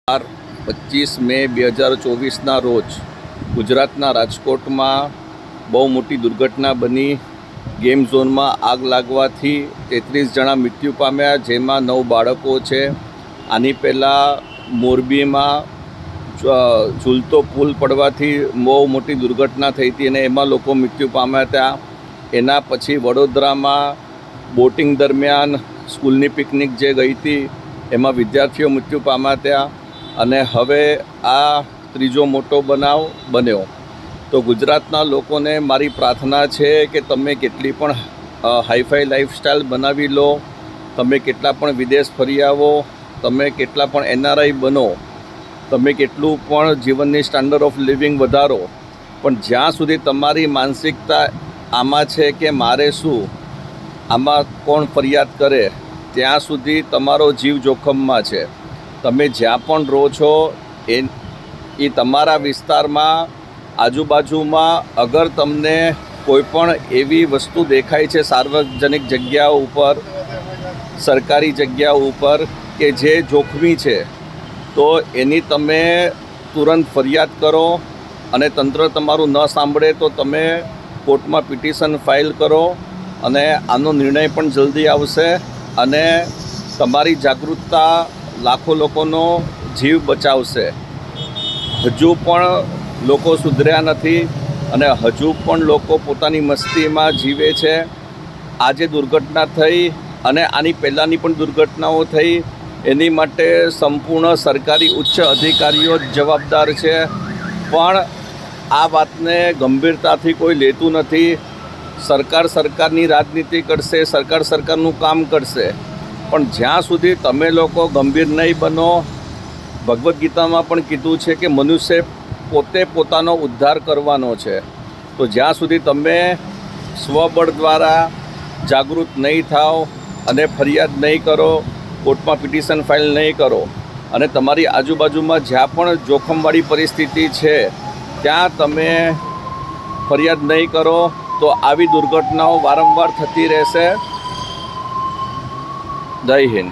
25 મે 2024ના રોજ ગુજરાતના રાજકોટમાં બહુ મોટી દુર્ઘટના બની। ગેમ ઝોનમાં આગ લાગવાથી 33 જણા મૃત્યુ પામ્યા, જેમાં 9 બાળકો છે। આની પહેલાં મોરબીમાં ઝૂલતો પુલ પડવાથી બહુ મોટી દુર્ઘટના થઈ હતી અને એમાં લોકો મૃત્યુ પામ્યા હતા। એના પછી વડોદરામાં બોટિંગ દરમિયાન સ્કૂલની પિકનિક જે ગઈ હતી એમાં વિદ્યાર્થીઓ મૃત્યુ પામ્યા હતા અને હવે આ ત્રીજો મોટો બનાવ બન્યો। તો ગુજરાતના લોકોને મારી પ્રાર્થના છે કે તમે કેટલી પણ હાઈફાઈ લાઈફસ્ટાઈલ બનાવી લો, તમે કેટલા પણ વિદેશ ફરી આવો, તમે કેટલા પણ NRI બનો, તમે કેટલું પણ જીવનની સ્ટાન્ડર્ડ ઓફ લિવિંગ વધારો, પણ જ્યાં સુધી તમારી માનસિકતા આમાં છે કે મારે શું, આમાં કોણ ફરિયાદ કરે, ત્યાં સુધી તમારો જીવ જોખમમાં છે। તમે જ્યાં પણ રહો છો એ તમારા વિસ્તારમાં આજુબાજુમાં અગર તમને કોઈ પણ એવી વસ્તુ દેખાય છે સાર્વજનિક જગ્યાઓ ઉપર, સરકારી જગ્યાઓ ઉપર કે જે જોખમી છે, તો એની તમે તુરંત ફરિયાદ કરો અને તંત્ર તમારું ન સાંભળે તો તમે કોર્ટમાં પિટિશન ફાઇલ કરો અને આનો નિર્ણય પણ જલ્દી આવશે અને તમારી જાગૃતતા લાખો લોકોનો જીવ બચાવશે। હજુ પણ લોકો સુધર્યા નથી અને હજુ પણ લોકો પોતાની મસ્તીમાં જીવે છે। આજે દુર્ઘટના થઈ અને આની પહેલાંની પણ દુર્ઘટનાઓ થઈ, એની માટે સંપૂર્ણ સરકારી ઉચ્ચ અધિકારીઓ જ જવાબદાર છે, પણ આ વાતને ગંભીરતાથી કોઈ લેતું નથી। સરકાર સરકારની રાજનીતિ કરશે, સરકાર સરકારનું કામ કરશે, પણ જ્યાં સુધી તમે લોકો ગંભીર નહીં બનો, ભગવદ્ ગીતામાં પણ કીધું છે કે મનુષ્ય પોતે પોતાનો ઉદ્ધાર કરવાનો છે, તો જ્યાં સુધી તમે સ્વબળ દ્વારા જાગૃત નહીં થાઓ અને ફરિયાદ નહીં કરો, કોર્ટમાં પિટિશન ફાઇલ નહીં કરો અને તમારી આજુબાજુમાં જ્યાં પણ જોખમવાળી પરિસ્થિતિ છે ત્યાં તમે ફરિયાદ નહીં કરો, તો આવી દુર્ઘટનાઓ વારંવાર થતી રહેશે। જય હિન્દ।